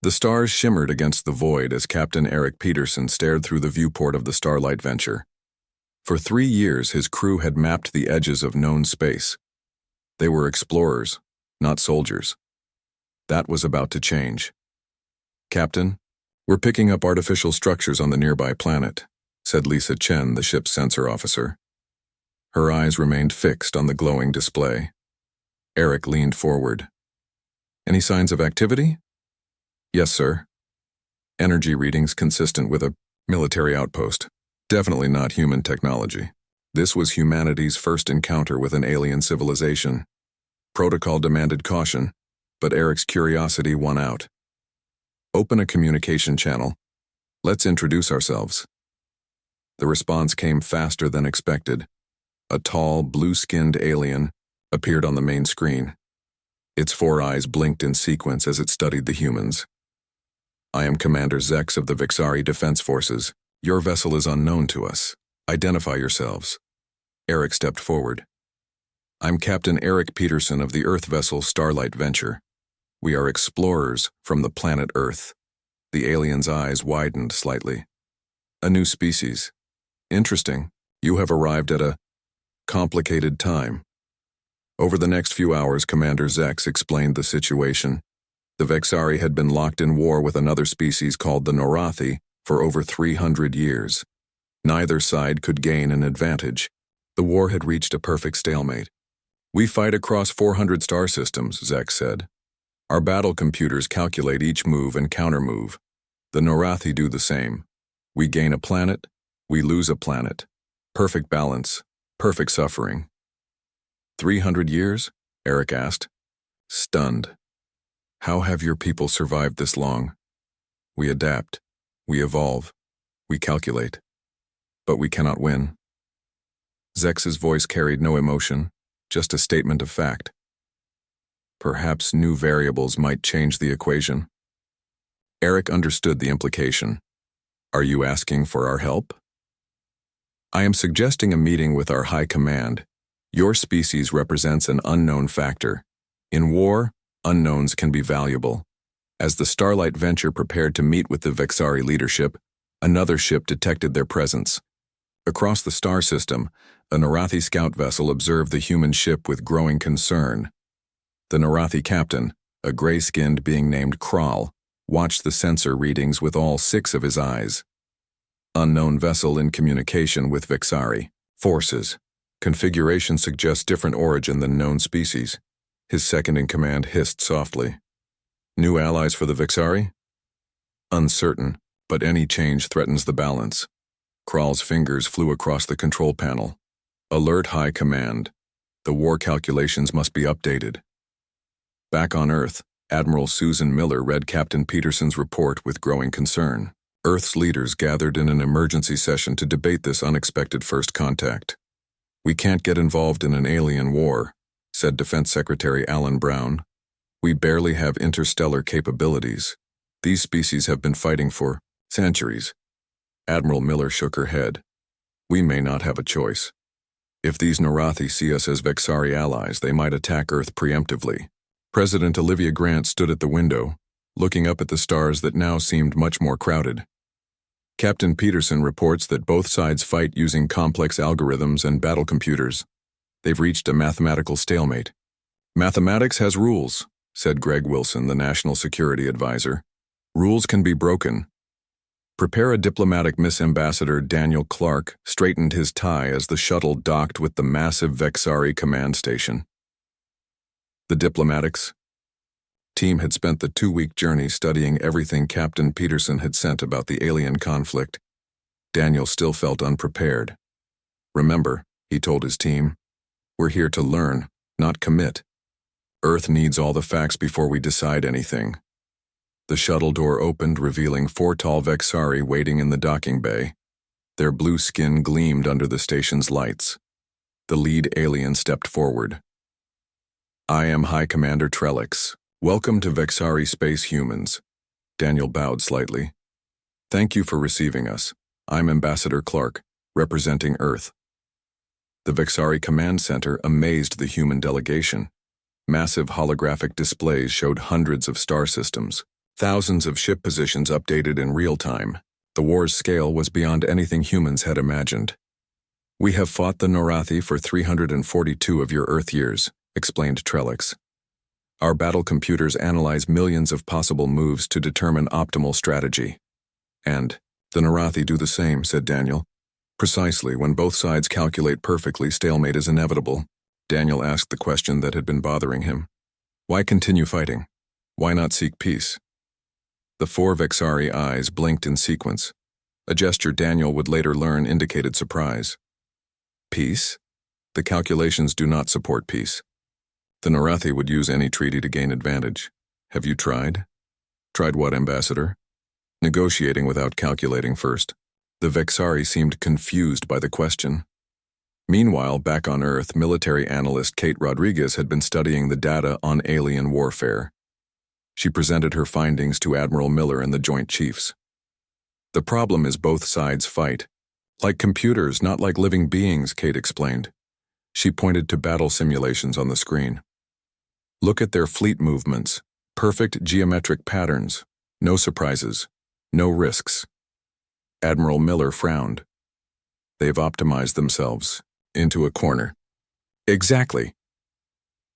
The stars shimmered against the void as Captain Eric Peterson stared through the viewport of the Starlight Venture. For 3 years, his crew had mapped the edges of known space. They were explorers, not soldiers. That was about to change. "Captain, we're picking up artificial structures on the nearby planet," said Lisa Chen, the ship's sensor officer. Her eyes remained fixed on the glowing display. Eric leaned forward. "Any signs of activity?" "Yes, sir. Energy readings consistent with a military outpost. Definitely not human technology. This was humanity's first encounter with an alien civilization. Protocol demanded caution, but Eric's curiosity won out. "Open a communication channel. Let's introduce ourselves." The response came faster than expected. A tall, blue-skinned alien appeared on the main screen. Its 4 eyes blinked in sequence as it studied the humans. "I am Commander Zex of the Vixari Defense Forces. Your vessel is unknown to us. Identify yourselves." Eric stepped forward. "I'm Captain Eric Peterson of the Earth vessel Starlight Venture. We are explorers from the planet Earth." The alien's eyes widened slightly. "A new species. Interesting. You have arrived at a complicated time." Over the next few hours, Commander Zex explained the situation. The Vexari had been locked in war with another species called the Norathi for over 300 years. Neither side could gain an advantage. The war had reached a perfect stalemate. "We fight across 400 star systems," Zex said. "Our battle computers calculate each move and countermove. The Norathi do the same. We gain a planet, we lose a planet. Perfect balance, perfect suffering." 300 years? Eric asked, stunned. "How have your people survived this long?" "We adapt, we evolve, we calculate. But we cannot win." Zex's voice carried no emotion, just a statement of fact. Perhaps new variables might change the equation. Eric understood the implication. "Are you asking for our help?" "I am suggesting a meeting with our high command. Your species represents an unknown factor. In war, unknowns can be valuable." As the Starlight Venture prepared to meet with the Vexari leadership, another ship detected their presence. Across the star system, a Norathi scout vessel observed the human ship with growing concern. The Norathi captain, a gray-skinned being named Kral, watched the sensor readings with all 6 of his eyes. "Unknown vessel in communication with Vexari. Forces. Configuration suggests different origin than known species." His second-in-command hissed softly. "New allies for the Vexari?" "Uncertain, but any change threatens the balance." Kral's fingers flew across the control panel. "Alert High Command. The war calculations must be updated." Back on Earth, Admiral Susan Miller read Captain Peterson's report with growing concern. Earth's leaders gathered in an emergency session to debate this unexpected first contact. "We can't get involved in an alien war," said Defense Secretary Alan Brown. "We barely have interstellar capabilities. These species have been fighting for centuries." Admiral Miller shook her head. "We may not have a choice. If these Norathi see us as Vexari allies, they might attack Earth preemptively." President Olivia Grant stood at the window, looking up at the stars that now seemed much more crowded. "Captain Peterson reports that both sides fight using complex algorithms and battle computers. They've reached a mathematical stalemate." "Mathematics has rules," said Greg Wilson, the National Security Advisor. "Rules can be broken." "Prepare a diplomatic." Miss Ambassador Daniel Clark straightened his tie as the shuttle docked with the massive Vexari command station. The diplomatics team had spent the 2-week journey studying everything Captain Peterson had sent about the alien conflict. Daniel still felt unprepared. "Remember," he told his team, "we're here to learn, not commit. Earth needs all the facts before we decide anything." The shuttle door opened, revealing 4 tall Vexari waiting in the docking bay. Their blue skin gleamed under the station's lights. The lead alien stepped forward. "I am High Commander Trellix. Welcome to Vexari Space Humans." Daniel bowed slightly. "Thank you for receiving us. I'm Ambassador Clark, representing Earth." The Vexari Command Center amazed the human delegation. Massive holographic displays showed hundreds of star systems, Thousands of ship positions updated in real time. The war's scale was beyond anything humans had imagined. "We have fought the Norathi for 342 of your Earth years," explained Trellix. "Our battle computers analyze millions of possible moves to determine optimal strategy." "And the Norathi do the same," said Daniel. "Precisely, when both sides calculate perfectly, stalemate is inevitable." Daniel asked the question that had been bothering him. "Why continue fighting? Why not seek peace?" The four Vexari eyes blinked in sequence, a gesture Daniel would later learn indicated surprise. "Peace? The calculations do not support peace. The Norathi would use any treaty to gain advantage. Have you tried?" "Tried what, Ambassador?" "Negotiating without calculating first." The Vexari seemed confused by the question. Meanwhile, back on Earth, military analyst Kate Rodriguez had been studying the data on alien warfare. She presented her findings to Admiral Miller and the Joint Chiefs. "The problem is both sides fight. Like computers, not like living beings," Kate explained. She pointed to battle simulations on the screen. "Look at their fleet movements. Perfect geometric patterns. No surprises. No risks." Admiral Miller frowned. "They've optimized themselves into a corner." "Exactly."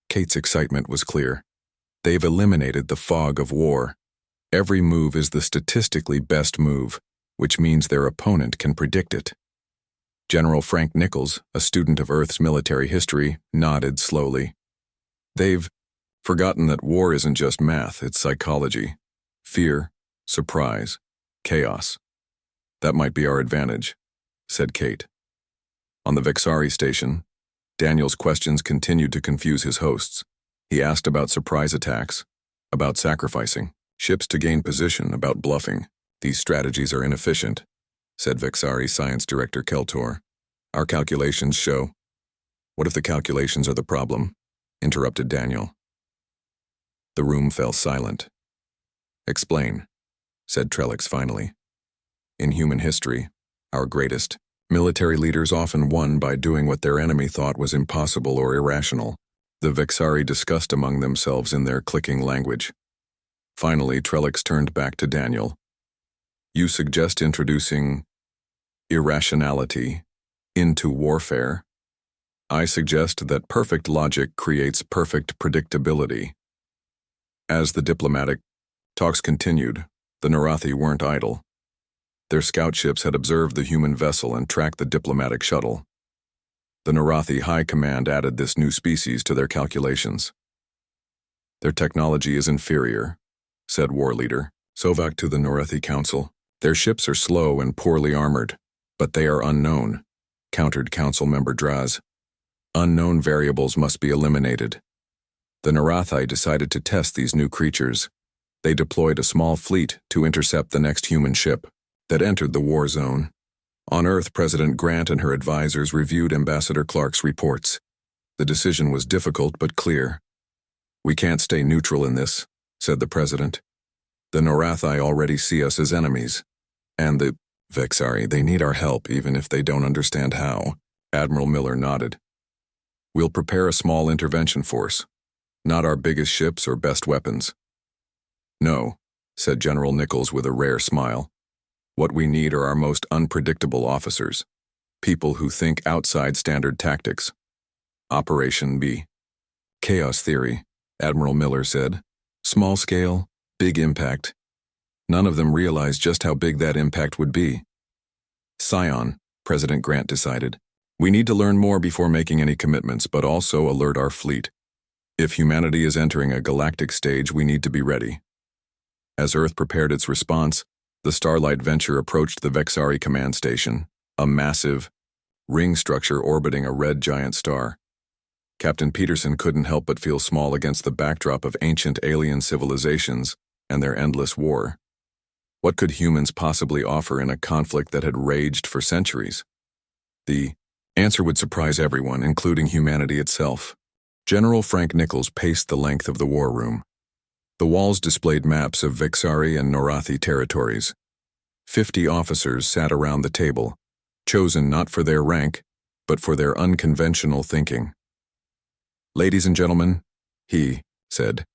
Kate's excitement was clear. "They've eliminated the fog of war. Every move is the statistically best move, which means their opponent can predict it." General Frank Nichols, a student of Earth's military history, nodded slowly. "They've forgotten that war isn't just math, it's psychology. Fear, surprise, chaos. That might be our advantage," said Kate. On the Vexari station, Daniel's questions continued to confuse his hosts. He asked about surprise attacks, about sacrificing ships to gain position, about bluffing. "These strategies are inefficient," said Vexari Science Director Keltor. "Our calculations show—" "What if the calculations are the problem?" interrupted Daniel. The room fell silent. "Explain," said Trellix finally. "In human history, our greatest military leaders often won by doing what their enemy thought was impossible or irrational." The Vexari discussed among themselves in their clicking language. Finally, Trellix turned back to Daniel. "You suggest introducing irrationality into warfare? I suggest that perfect logic creates perfect predictability." As the diplomatic talks continued, the Norathi weren't idle. Their scout ships had observed the human vessel and tracked the diplomatic shuttle. The Norathi High Command added this new species to their calculations. "Their technology is inferior," said War Leader Sovak to the Norathi Council. "Their ships are slow and poorly armored, but they are unknown," countered Council Member Draz. "Unknown variables must be eliminated." The Norathi decided to test these new creatures. They deployed a small fleet to intercept the next human ship that entered the war zone. On Earth, President Grant and her advisors reviewed Ambassador Clark's reports. The decision was difficult but clear. "We can't stay neutral in this," said the President. "The Norathi already see us as enemies. And the Vexari, they need our help even if they don't understand how." Admiral Miller nodded. "We'll prepare a small intervention force. Not our biggest ships or best weapons." "No," said General Nichols with a rare smile. "What we need are our most unpredictable officers. People who think outside standard tactics. Operation B. Chaos theory," Admiral Miller said. "Small scale, big impact. None of them realize just how big that impact would be." "Scion," President Grant decided. "We need to learn more before making any commitments, but also alert our fleet. If humanity is entering a galactic stage, we need to be ready." As Earth prepared its response, the Starlight Venture approached the Vexari command station, a massive ring structure orbiting a red giant star. Captain Peterson couldn't help but feel small against the backdrop of ancient alien civilizations and their endless war. What could humans possibly offer in a conflict that had raged for centuries? The answer would surprise everyone, including humanity itself. General Frank Nichols paced the length of the war room. The walls displayed maps of Vexari and Norathi territories. 50 officers sat around the table, chosen not for their rank, but for their unconventional thinking. "Ladies and gentlemen," he said,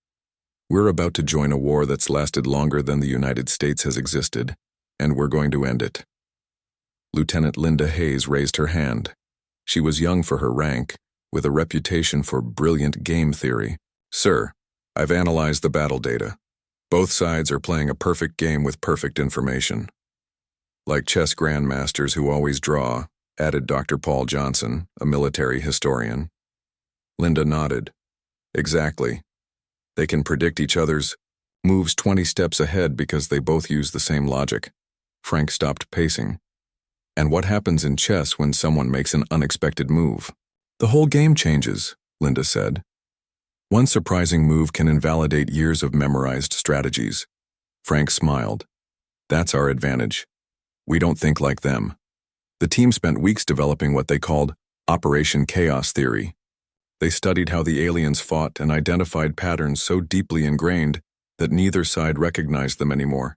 We're about to join a war that's lasted longer than the United States has existed, and we're going to end it. Lieutenant Linda Hayes raised her hand. She was young for her rank, with a reputation for brilliant game theory. Sir, I've analyzed the battle data. Both sides are playing a perfect game with perfect information. Like chess grandmasters who always draw, added Dr. Paul Johnson, a military historian. Linda nodded. Exactly. They can predict each other's moves 20 steps ahead because they both use the same logic. Frank stopped pacing. And what happens in chess when someone makes an unexpected move? The whole game changes, Linda said. One surprising move can invalidate years of memorized strategies. Frank smiled. That's our advantage. We don't think like them. The team spent weeks developing what they called Operation Chaos Theory. They studied how the aliens fought and identified patterns so deeply ingrained that neither side recognized them anymore.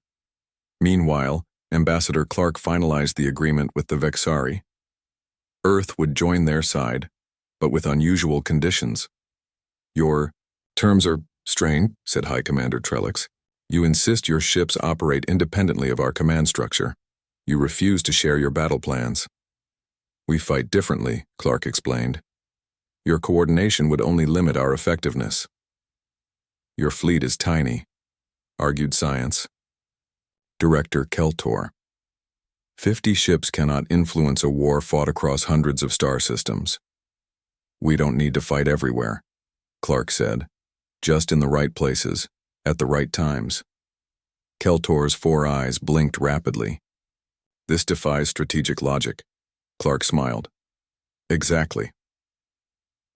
Meanwhile, Ambassador Clark finalized the agreement with the Vexari. Earth would join their side, but with unusual conditions. Your terms are strange, said High Commander Trellix. You insist your ships operate independently of our command structure. You refuse to share your battle plans. We fight differently, Clark explained. Your coordination would only limit our effectiveness. Your fleet is tiny, argued Science. Director Keltor. 50 ships cannot influence a war fought across hundreds of star systems. We don't need to fight everywhere, Clark said, just in the right places, at the right times. Keltor's 4 eyes blinked rapidly. This defies strategic logic, Clark smiled. Exactly.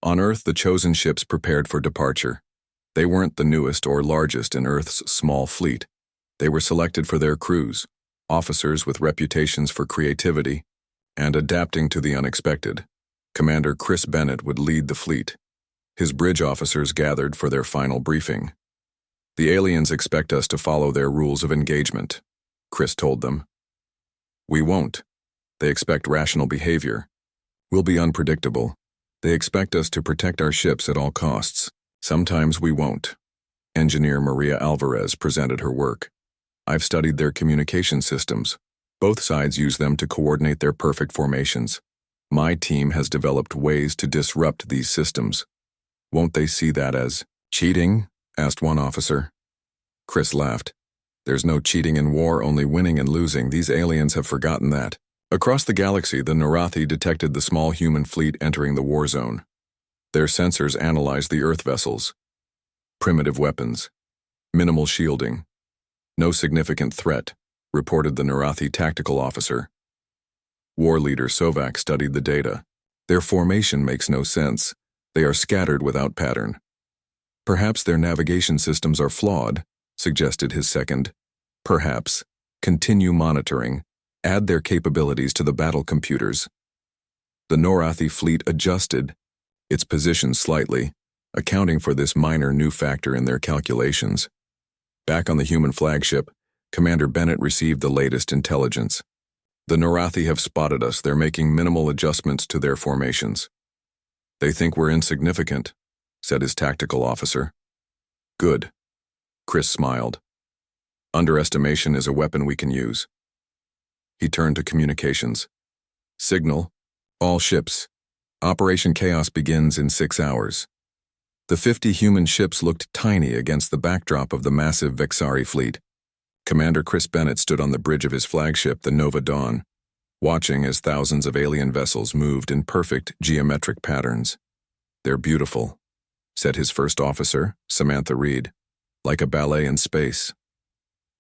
On Earth, the chosen ships prepared for departure. They weren't the newest or largest in Earth's small fleet. They were selected for their crews, officers with reputations for creativity and adapting to the unexpected. Commander Chris Bennett would lead the fleet. His bridge officers gathered for their final briefing. The aliens expect us to follow their rules of engagement, Chris told them. We won't. They expect rational behavior. We'll be unpredictable. They expect us to protect our ships at all costs. Sometimes we won't. Engineer Maria Alvarez presented her work. I've studied their communication systems. Both sides use them to coordinate their perfect formations. My team has developed ways to disrupt these systems. Won't they see that as cheating? Asked one officer. Chris laughed. There's no cheating in war, only winning and losing. These aliens have forgotten that. Across the galaxy, the Narathi detected the small human fleet entering the war zone. Their sensors analyzed the Earth vessels. Primitive weapons. Minimal shielding. No significant threat, reported the Narathi tactical officer. War leader Sovak studied the data. Their formation makes no sense. They are scattered without pattern. Perhaps their navigation systems are flawed, suggested his second. Perhaps. Continue monitoring. Add their capabilities to the battle computers. The Narathi fleet adjusted its position slightly, accounting for this minor new factor in their calculations. Back on the human flagship, Commander Bennett received the latest intelligence. The Narathi have spotted us. They're making minimal adjustments to their formations. They think we're insignificant, said his tactical officer. Good. Chris smiled. Underestimation is a weapon we can use. He turned to communications. Signal. All ships. Operation Chaos begins in 6 hours. The 50 human ships looked tiny against the backdrop of the massive Vexari fleet. Commander Chris Bennett stood on the bridge of his flagship, the Nova Dawn, watching as thousands of alien vessels moved in perfect geometric patterns. They're beautiful, said his first officer, Samantha Reed, like a ballet in space.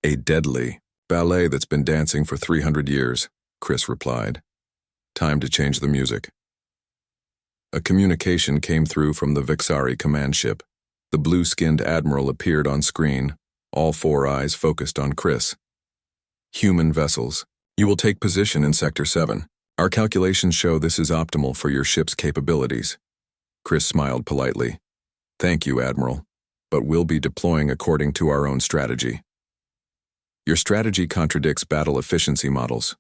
A deadly ballet that's been dancing for 300 years, Chris replied. Time to change the music. A communication came through from the Vexari command ship. The blue-skinned admiral appeared on screen, all 4 eyes focused on Chris. Human vessels. You will take position in Sector 7. Our calculations show this is optimal for your ship's capabilities. Chris smiled politely. Thank you, Admiral, but we'll be deploying according to our own strategy. Your strategy contradicts battle efficiency models.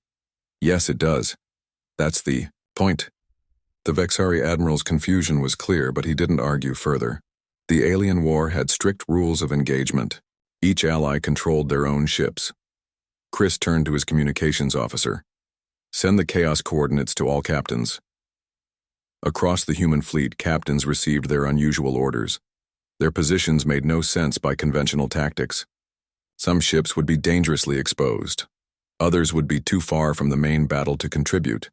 Yes, it does. That's the point. The Vexari Admiral's confusion was clear, but he didn't argue further. The alien war had strict rules of engagement. Each ally controlled their own ships. Chris turned to his communications officer. Send the chaos coordinates to all captains. Across the human fleet, captains received their unusual orders. Their positions made no sense by conventional tactics. Some ships would be dangerously exposed. Others would be too far from the main battle to contribute.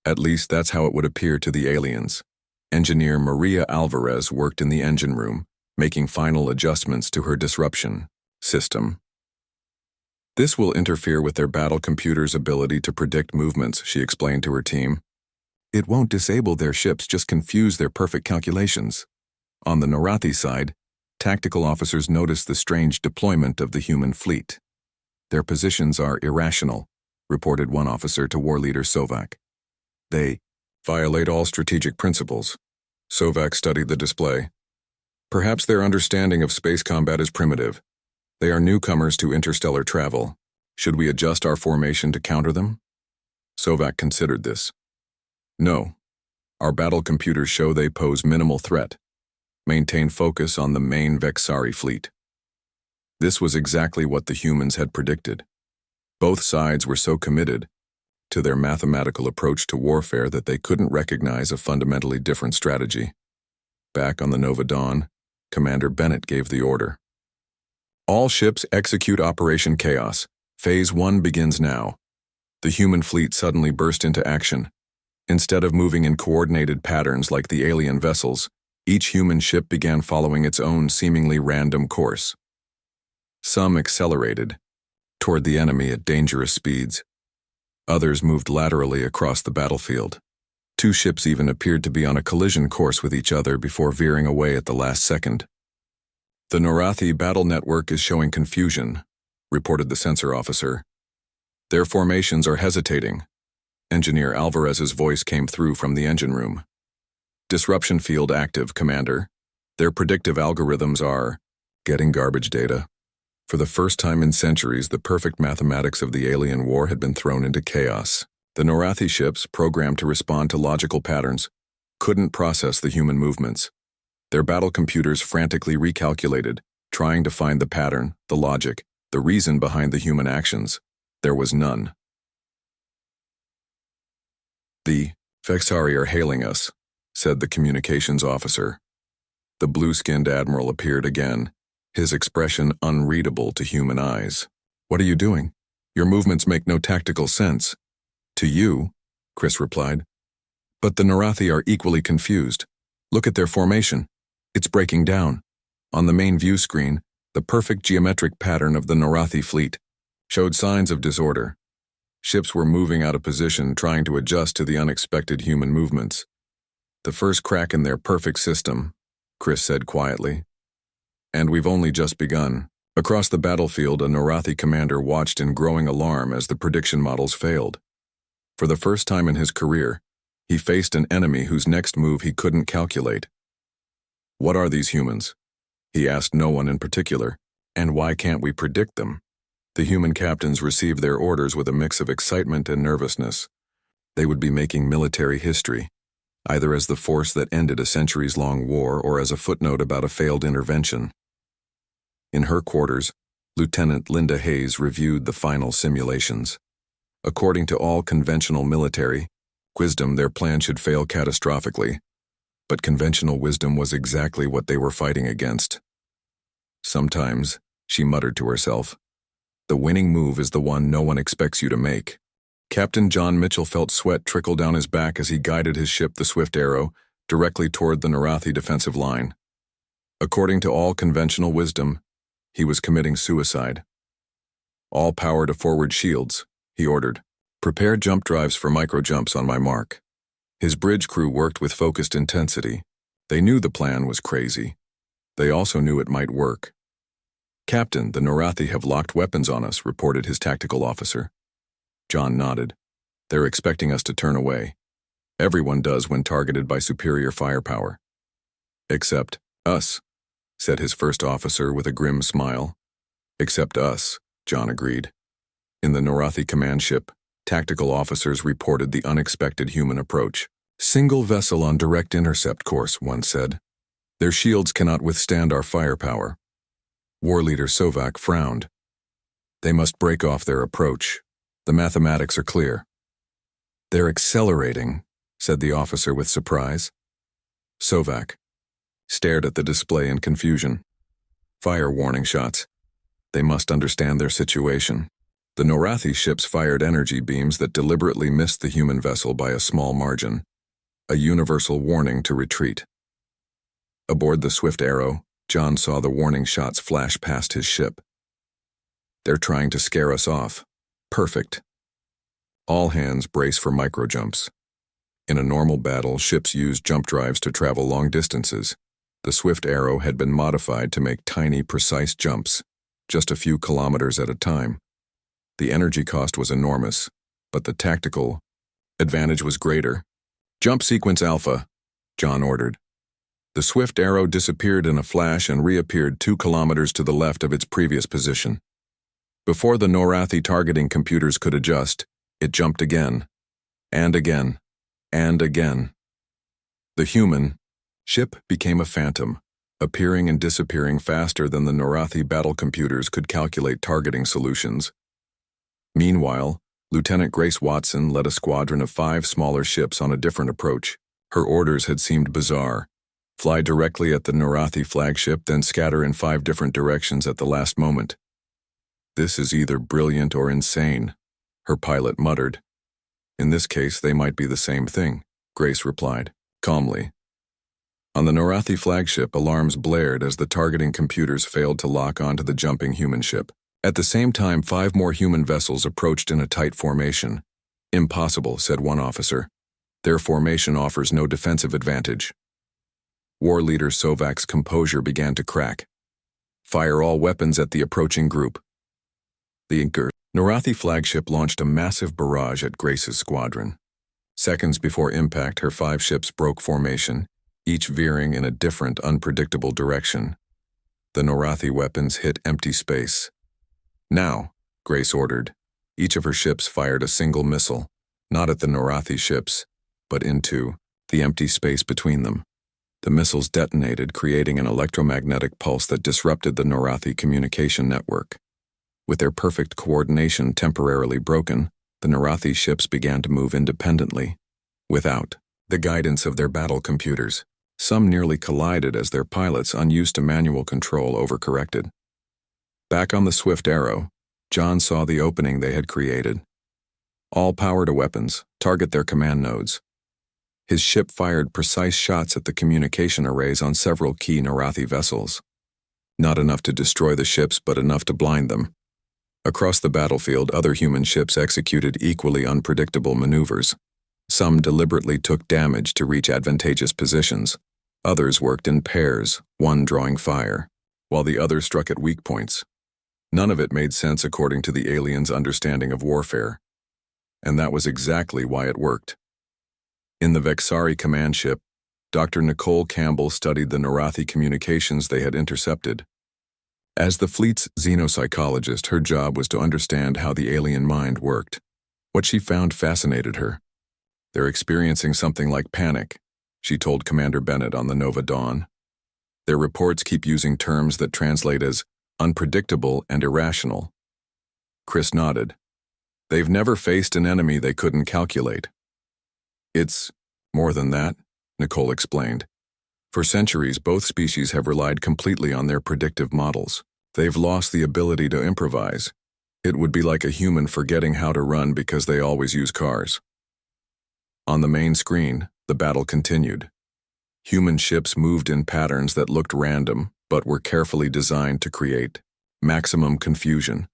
At least that's how it would appear to the aliens. Engineer Maria Alvarez worked in the engine room, making final adjustments to her disruption system. This will interfere with their battle computer's ability to predict movements, she explained to her team. It won't disable their ships, just confuse their perfect calculations. On the Norathi side, tactical officers noticed the strange deployment of the human fleet. Their positions are irrational, reported one officer to war leader Sovak. They violate all strategic principles. Sovak studied the display. Perhaps their understanding of space combat is primitive. They are newcomers to interstellar travel. Should we adjust our formation to counter them? Sovak considered this. No. Our battle computers show they pose minimal threat. Maintain focus on the main Vexari fleet. This was exactly what the humans had predicted. Both sides were so committed to their mathematical approach to warfare that they couldn't recognize a fundamentally different strategy. Back on the Nova Dawn, Commander Bennett gave the order. All ships execute Operation Chaos. Phase 1 begins now. The human fleet suddenly burst into action. Instead of moving in coordinated patterns like the alien vessels, each human ship began following its own seemingly random course. Some accelerated toward the enemy at dangerous speeds. Others moved laterally across the battlefield. 2 ships even appeared to be on a collision course with each other before veering away at the last second. The Norathi battle network is showing confusion, reported the sensor officer. Their formations are hesitating. Engineer Alvarez's voice came through from the engine room. Disruption field active, Commander. Their predictive algorithms are getting garbage data. For the first time in centuries, the perfect mathematics of the alien war had been thrown into chaos. The Norathi ships, programmed to respond to logical patterns, couldn't process the human movements. Their battle computers frantically recalculated, trying to find the pattern, the logic, the reason behind the human actions. There was none. The Vexari are hailing us, said the communications officer. The blue-skinned admiral appeared again, his expression unreadable to human eyes. What are you doing? Your movements make no tactical sense. To you, Chris replied. But the Norathi are equally confused. Look at their formation. It's breaking down. On the main view screen, the perfect geometric pattern of the Norathi fleet showed signs of disorder. Ships were moving out of position, trying to adjust to the unexpected human movements. The first crack in their perfect system, Chris said quietly. And we've only just begun. Across the battlefield, a Norathi commander watched in growing alarm as the prediction models failed. For the first time in his career, he faced an enemy whose next move he couldn't calculate. What are these humans? He asked no one in particular, and why can't we predict them? The human captains received their orders with a mix of excitement and nervousness. They would be making military history, either as the force that ended a centuries-long war or as a footnote about a failed intervention. In her quarters, Lieutenant Linda Hayes reviewed the final simulations. According to all conventional military wisdom, their plan should fail catastrophically. But conventional wisdom was exactly what they were fighting against. Sometimes, she muttered to herself, the winning move is the one no one expects you to make. Captain John Mitchell felt sweat trickle down his back as he guided his ship, the Swift Arrow, directly toward the Norathi defensive line. According to all conventional wisdom, he was committing suicide. All power to forward shields, he ordered. Prepare jump drives for micro-jumps on my mark. His bridge crew worked with focused intensity. They knew the plan was crazy. They also knew it might work. Captain, the Norathi have locked weapons on us, reported his tactical officer. John nodded. They're expecting us to turn away. Everyone does when targeted by superior firepower. Except us, said his first officer with a grim smile. Except us, John agreed. In the Norathi command ship, tactical officers reported the unexpected human approach. Single vessel on direct intercept course, one said. Their shields cannot withstand our firepower. War leader Sovak frowned. They must break off their approach. The mathematics are clear. They're accelerating, said the officer with surprise. Sovak stared at the display in confusion. Fire warning shots. They must understand their situation. The Norathi ships fired energy beams that deliberately missed the human vessel by a small margin. A universal warning to retreat. Aboard the Swift Arrow, John saw the warning shots flash past his ship. They're trying to scare us off. Perfect. All hands brace for microjumps. In a normal battle, ships use jump drives to travel long distances. The Swift Arrow had been modified to make tiny, precise jumps, just a few kilometers at a time. The energy cost was enormous, but the tactical advantage was greater. Jump sequence Alpha, John ordered. The Swift Arrow disappeared in a flash and reappeared 2 kilometers to the left of its previous position. Before the Norathi targeting computers could adjust, it jumped again, and again, and again. The human ship became a phantom, appearing and disappearing faster than the Norathi battle computers could calculate targeting solutions. Meanwhile, Lieutenant Grace Watson led a squadron of 5 smaller ships on a different approach. Her orders had seemed bizarre. Fly directly at the Norathi flagship, then scatter in 5 different directions at the last moment. This is either brilliant or insane, her pilot muttered. In this case, they might be the same thing, Grace replied, calmly. On the Norathi flagship, alarms blared as the targeting computers failed to lock onto the jumping human ship. At the same time, 5 more human vessels approached in a tight formation. Impossible, said one officer. Their formation offers no defensive advantage. War leader Sovak's composure began to crack. Fire all weapons at the approaching group. The Norathi flagship launched a massive barrage at Grace's squadron. Seconds before impact, her 5 ships broke formation, each veering in a different, unpredictable direction. The Norathi weapons hit empty space. Now, Grace ordered. Each of her ships fired a single missile, not at the Norathi ships, but into the empty space between them. The missiles detonated, creating an electromagnetic pulse that disrupted the Norathi communication network. With their perfect coordination temporarily broken, the Norathi ships began to move independently, without the guidance of their battle computers. Some nearly collided as their pilots, unused to manual control, overcorrected. Back on the Swift Arrow, John saw the opening they had created. All power to weapons, target their command nodes. His ship fired precise shots at the communication arrays on several key Norathi vessels. Not enough to destroy the ships, but enough to blind them. Across the battlefield, other human ships executed equally unpredictable maneuvers. Some deliberately took damage to reach advantageous positions. Others worked in pairs, one drawing fire, while the other struck at weak points. None of it made sense according to the aliens' understanding of warfare. And that was exactly why it worked. In the Vexari command ship, Dr. Nicole Campbell studied the Norathi communications they had intercepted. As the fleet's xenopsychologist, her job was to understand how the alien mind worked. What she found fascinated her. They're experiencing something like panic, she told Commander Bennett on the Nova Dawn. Their reports keep using terms that translate as unpredictable and irrational. Chris nodded. They've never faced an enemy they couldn't calculate. It's more than that, Nicole explained. For centuries, both species have relied completely on their predictive models. They've lost the ability to improvise. It would be like a human forgetting how to run because they always use cars. On the main screen, the battle continued. Human ships moved in patterns that looked random, but were carefully designed to create maximum confusion.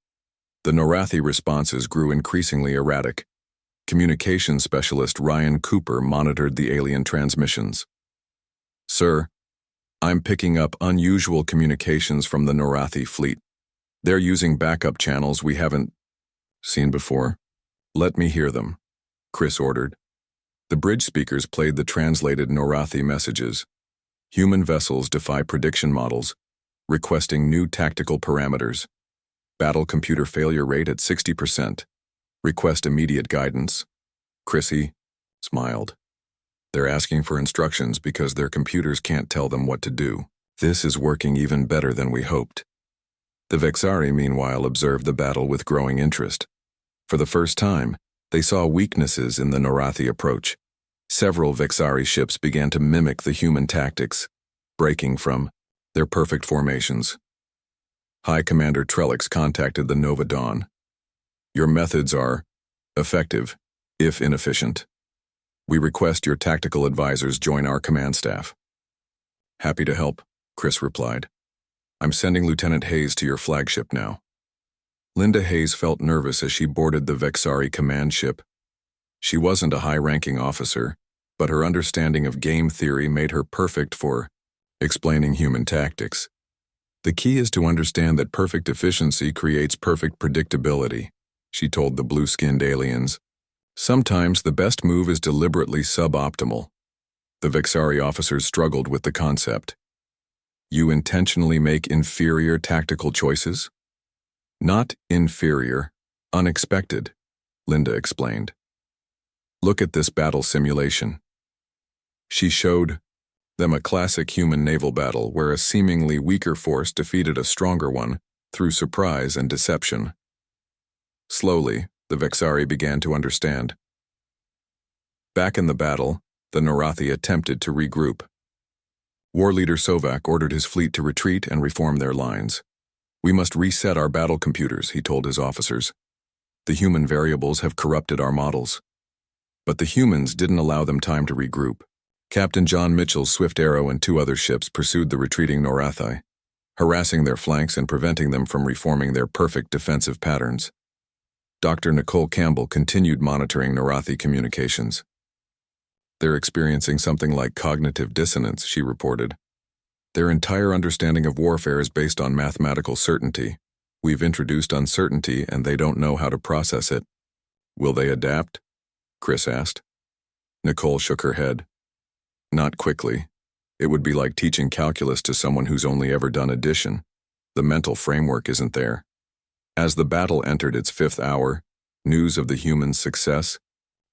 The Norathi responses grew increasingly erratic. Communications specialist Ryan Cooper monitored the alien transmissions. Sir, I'm picking up unusual communications from the Norathi fleet. They're using backup channels we haven't seen before. Let me hear them, Chris ordered. The bridge speakers played the translated Norathi messages. Human vessels defy prediction models, requesting new tactical parameters. Battle computer failure rate at 60%. Request immediate guidance. Chrissy smiled. They're asking for instructions because their computers can't tell them what to do. This is working even better than we hoped. The Vexari, meanwhile, observed the battle with growing interest. For the first time, they saw weaknesses in the Norathi approach. Several Vexari ships began to mimic the human tactics, breaking from their perfect formations. High Commander Trellix contacted the Nova Dawn. Your methods are effective, if inefficient. We request your tactical advisors join our command staff. Happy to help, Chris replied. I'm sending Lieutenant Hayes to your flagship now. Linda Hayes felt nervous as she boarded the Vexari command ship. She wasn't a high-ranking officer, but her understanding of game theory made her perfect for explaining human tactics. The key is to understand that perfect efficiency creates perfect predictability, she told the blue-skinned aliens. Sometimes the best move is deliberately suboptimal. The Vexari officers struggled with the concept. You intentionally make inferior tactical choices? Not inferior, unexpected, Linda explained. Look at this battle simulation. She showed them a classic human naval battle where a seemingly weaker force defeated a stronger one through surprise and deception. Slowly, the Vexari began to understand. Back in the battle, the Norathi attempted to regroup. War leader Sovak ordered his fleet to retreat and reform their lines. We must reset our battle computers, he told his officers. The human variables have corrupted our models. But the humans didn't allow them time to regroup. Captain John Mitchell's Swift Arrow and 2 other ships pursued the retreating Norathi, harassing their flanks and preventing them from reforming their perfect defensive patterns. Dr. Nicole Campbell continued monitoring Norathi communications. They're experiencing something like cognitive dissonance, she reported. Their entire understanding of warfare is based on mathematical certainty. We've introduced uncertainty and they don't know how to process it. Will they adapt? Chris asked. Nicole shook her head. Not quickly. It would be like teaching calculus to someone who's only ever done addition. The mental framework isn't there. As the battle entered its 5th hour, news of the humans' success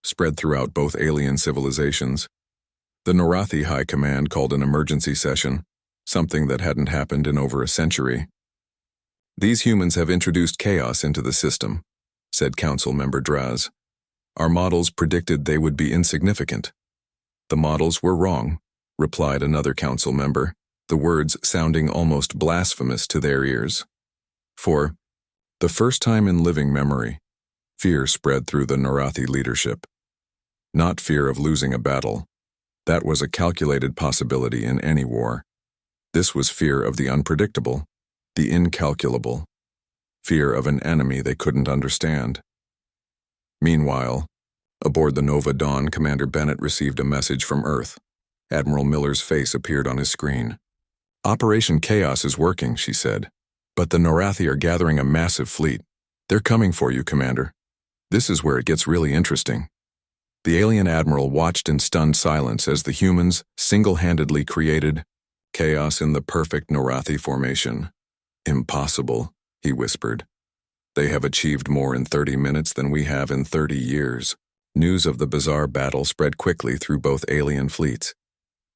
spread throughout both alien civilizations. The Norathi High Command called an emergency session, something that hadn't happened in over a century. These humans have introduced chaos into the system, said Council Member Draz. Our models predicted they would be insignificant. The models were wrong, replied another council member, the words sounding almost blasphemous to their ears. For the first time in living memory, fear spread through the Norathi leadership. Not fear of losing a battle. That was a calculated possibility in any war. This was fear of the unpredictable, the incalculable, fear of an enemy they couldn't understand. Meanwhile, aboard the Nova Dawn, Commander Bennett received a message from Earth. Admiral Miller's face appeared on his screen. Operation Chaos is working, she said, but the Norathi are gathering a massive fleet. They're coming for you, Commander. This is where it gets really interesting. The alien admiral watched in stunned silence as the humans single-handedly created chaos in the perfect Norathi formation. Impossible, he whispered. They have achieved more in 30 minutes than we have in 30 years. News of the bizarre battle spread quickly through both alien fleets.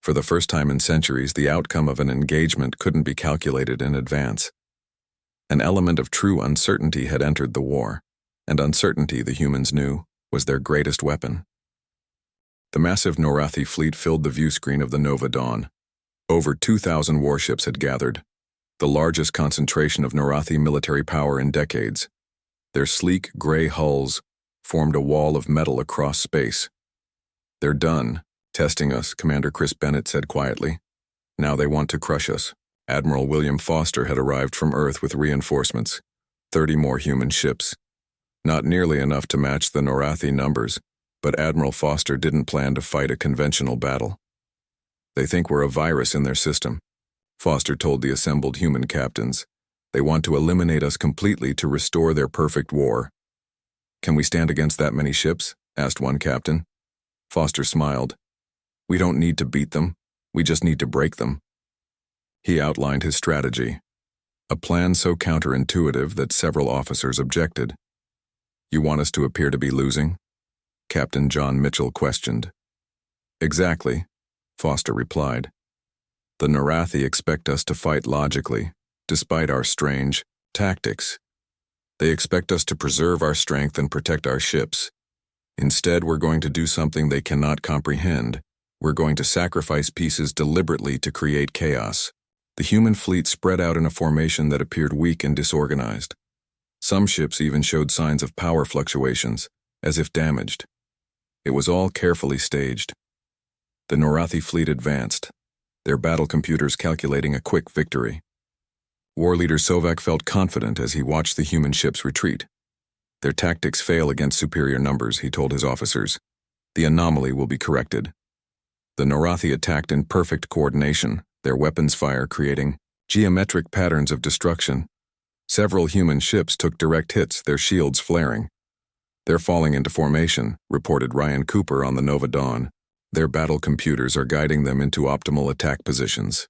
For the first time in centuries, the outcome of an engagement couldn't be calculated in advance. An element of true uncertainty had entered the war, and uncertainty, the humans knew, was their greatest weapon. The massive Norathi fleet filled the view screen of the Nova Dawn. Over 2,000 warships had gathered, the largest concentration of Norathi military power in decades. Their sleek, gray hulls formed a wall of metal across space. They're done, testing us, Commander Chris Bennett said quietly. Now they want to crush us. Admiral William Foster had arrived from Earth with reinforcements, 30 more human ships. Not nearly enough to match the Norathi numbers, but Admiral Foster didn't plan to fight a conventional battle. They think we're a virus in their system, Foster told the assembled human captains. They want to eliminate us completely to restore their perfect war. Can we stand against that many ships? Asked one captain. Foster smiled. We don't need to beat them, we just need to break them. He outlined his strategy, a plan so counterintuitive that several officers objected. You want us to appear to be losing? Captain John Mitchell questioned. Exactly, Foster replied. The Norathi expect us to fight logically, despite our strange tactics. They expect us to preserve our strength and protect our ships. Instead, we're going to do something they cannot comprehend. We're going to sacrifice pieces deliberately to create chaos. The human fleet spread out in a formation that appeared weak and disorganized. Some ships even showed signs of power fluctuations, as if damaged. It was all carefully staged. The Norathi fleet advanced, their battle computers calculating a quick victory. War leader Sovak felt confident as he watched the human ships retreat. Their tactics fail against superior numbers, he told his officers. The anomaly will be corrected. The Norathi attacked in perfect coordination, their weapons fire creating geometric patterns of destruction. Several human ships took direct hits, their shields flaring. They're falling into formation, reported Ryan Cooper on the Nova Dawn. Their battle computers are guiding them into optimal attack positions.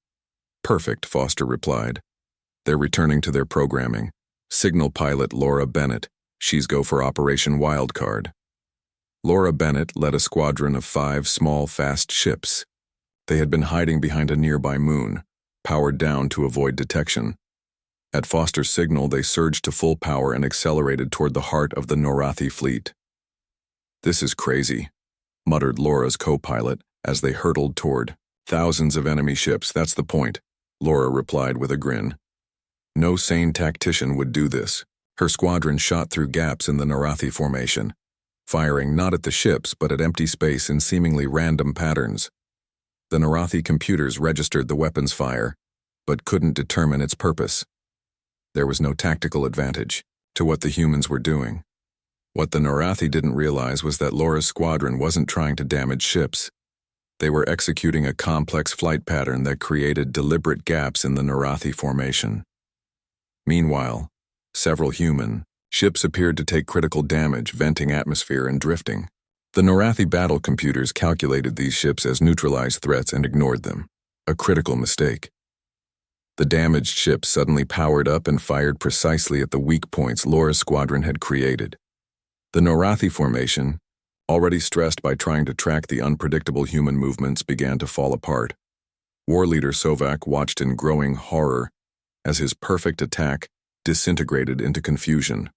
Perfect, Foster replied. They're returning to their programming. Signal pilot Laura Bennett. She's go for Operation Wildcard. Laura Bennett led a squadron of 5 small, fast ships. They had been hiding behind a nearby moon, powered down to avoid detection. At Foster's signal, they surged to full power and accelerated toward the heart of the Norathi fleet. This is crazy, muttered Laura's co-pilot as they hurtled toward thousands of enemy ships. That's the point, Laura replied with a grin. No sane tactician would do this. Her squadron shot through gaps in the Norathi formation, firing not at the ships but at empty space in seemingly random patterns. The Norathi computers registered the weapons fire, but couldn't determine its purpose. There was no tactical advantage to what the humans were doing. What the Norathi didn't realize was that Laura's squadron wasn't trying to damage ships. They were executing a complex flight pattern that created deliberate gaps in the Norathi formation. Meanwhile, several human ships appeared to take critical damage, venting atmosphere and drifting. The Norathi battle computers calculated these ships as neutralized threats and ignored them, a critical mistake. The damaged ships suddenly powered up and fired precisely at the weak points Laura's squadron had created. The Norathi formation, already stressed by trying to track the unpredictable human movements, began to fall apart. War leader Sovak watched in growing horror as his perfect attack disintegrated into confusion.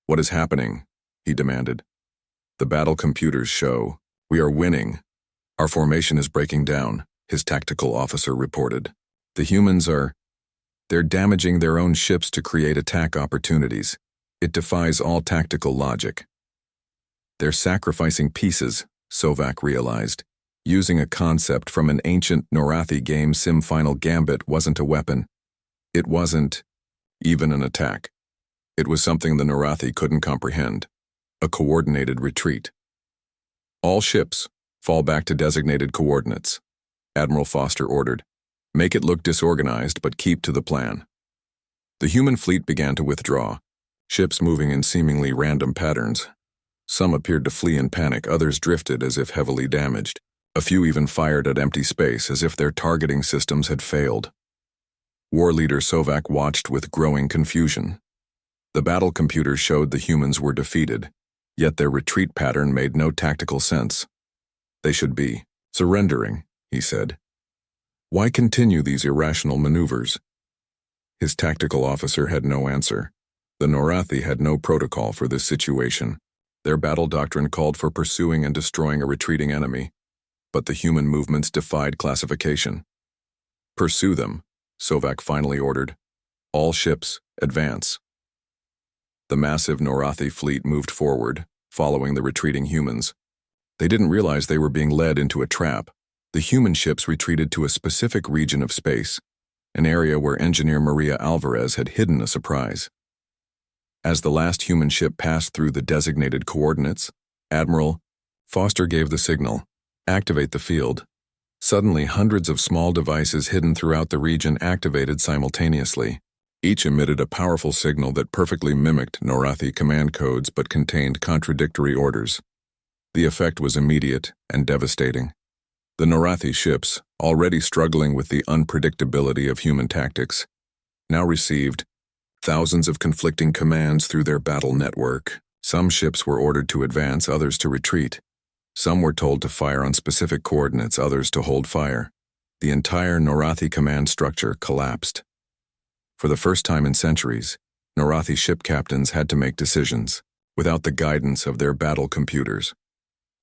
"What is happening?" he demanded. "The battle computers show we are winning. Our formation is breaking down," his tactical officer reported. "The humans they're damaging their own ships to create attack opportunities. It defies all tactical logic." "They're sacrificing pieces," Sovak realized. Using a concept from an ancient Norathi game, Sim Final Gambit wasn't a weapon. It wasn't even an attack. It was something the Norathi couldn't comprehend. A coordinated retreat. "All ships, fall back to designated coordinates," Admiral Foster ordered. "Make it look disorganized, but keep to the plan." The human fleet began to withdraw, ships moving in seemingly random patterns. Some appeared to flee in panic, others drifted as if heavily damaged. A few even fired at empty space as if their targeting systems had failed. War leader Sovak watched with growing confusion. The battle computers showed the humans were defeated, yet their retreat pattern made no tactical sense. "They should be surrendering," he said. "Why continue these irrational maneuvers?" His tactical officer had no answer. The Norathi had no protocol for this situation. Their battle doctrine called for pursuing and destroying a retreating enemy, but the human movements defied classification. "Pursue them," Sovak finally ordered. "All ships, advance." The massive Norathi fleet moved forward, following the retreating humans. They didn't realize they were being led into a trap. The human ships retreated to a specific region of space, an area where engineer Maria Alvarez had hidden a surprise. As the last human ship passed through the designated coordinates, Admiral Foster gave the signal, "Activate the field." Suddenly, hundreds of small devices hidden throughout the region activated simultaneously. Each emitted a powerful signal that perfectly mimicked Norathi command codes but contained contradictory orders. The effect was immediate and devastating. The Norathi ships, already struggling with the unpredictability of human tactics, now received thousands of conflicting commands through their battle network. Some ships were ordered to advance, others to retreat. Some were told to fire on specific coordinates, others to hold fire. The entire Norathi command structure collapsed. For the first time in centuries, Norathi ship captains had to make decisions, without the guidance of their battle computers.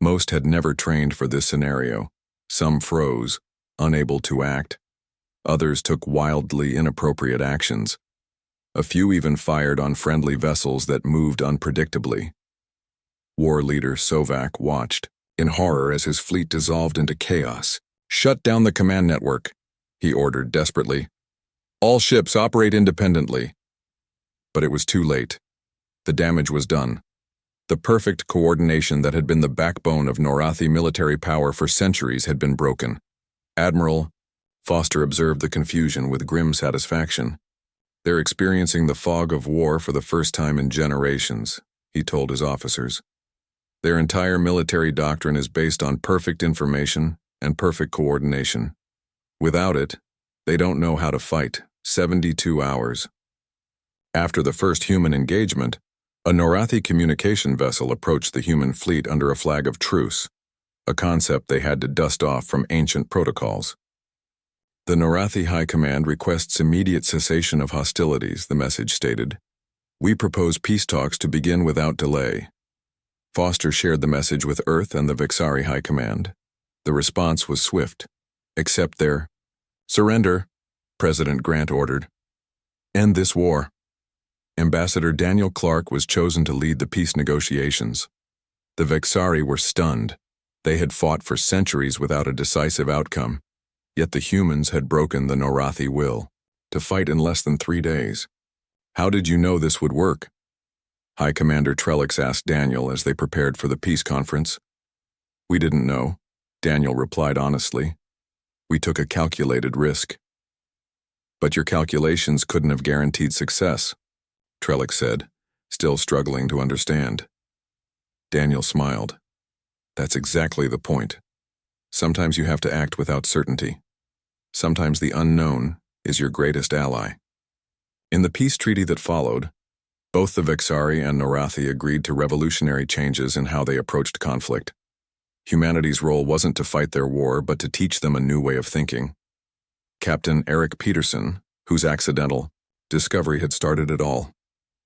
Most had never trained for this scenario. Some froze, unable to act. Others took wildly inappropriate actions. A few even fired on friendly vessels that moved unpredictably. War leader Sovak watched, in horror as his fleet dissolved into chaos. "Shut down the command network," he ordered desperately. "All ships operate independently." But it was too late. The damage was done. The perfect coordination that had been the backbone of Norathi military power for centuries had been broken. Admiral Foster observed the confusion with grim satisfaction. "They're experiencing the fog of war for the first time in generations," he told his officers. "Their entire military doctrine is based on perfect information and perfect coordination. Without it, they don't know how to fight." 72 hours. After the first human engagement, a Norathi communication vessel approached the human fleet under a flag of truce, a concept they had to dust off from ancient protocols. "The Norathi High Command requests immediate cessation of hostilities," the message stated. "We propose peace talks to begin without delay." Foster shared the message with Earth and the Vixari High Command. The response was swift. "Accept their surrender," President Grant ordered. "End this war." Ambassador Daniel Clark was chosen to lead the peace negotiations. The Vixari were stunned. They had fought for centuries without a decisive outcome, yet the humans had broken the Norathi will, to fight in less than 3 days. "How did you know this would work?" High Commander Trellix asked Daniel as they prepared for the peace conference. "We didn't know," Daniel replied honestly. "We took a calculated risk." "But your calculations couldn't have guaranteed success," Trellix said, still struggling to understand. Daniel smiled. "That's exactly the point. Sometimes you have to act without certainty. Sometimes the unknown is your greatest ally." In the peace treaty that followed, both the Vixari and Norathi agreed to revolutionary changes in how they approached conflict. Humanity's role wasn't to fight their war, but to teach them a new way of thinking. Captain Eric Peterson, whose accidental discovery had started it all,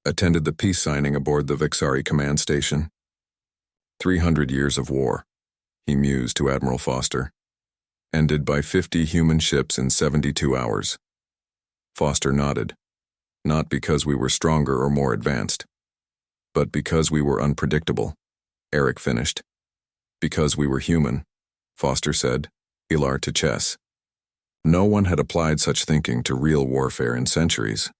attended the peace signing aboard the Vixari command station. 300 years of war, he mused to Admiral Foster, ended by 50 human ships in 72 hours. Foster nodded. "Not because we were stronger or more advanced, but because we were unpredictable," Eric finished. "Because we were human," Foster said, Ilar to chess. No one had applied such thinking to real warfare in centuries.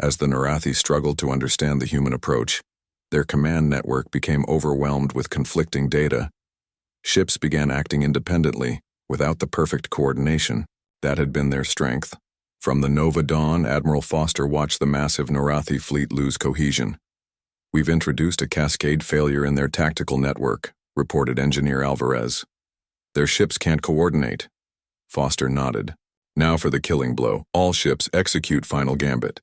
As the Norathi struggled to understand the human approach, their command network became overwhelmed with conflicting data. Ships began acting independently, without the perfect coordination. That had been their strength. From the Nova Dawn, Admiral Foster watched the massive Norathi fleet lose cohesion. "We've introduced a cascade failure in their tactical network," reported Engineer Alvarez. "Their ships can't coordinate." Foster nodded. "Now for the killing blow. All ships execute final gambit."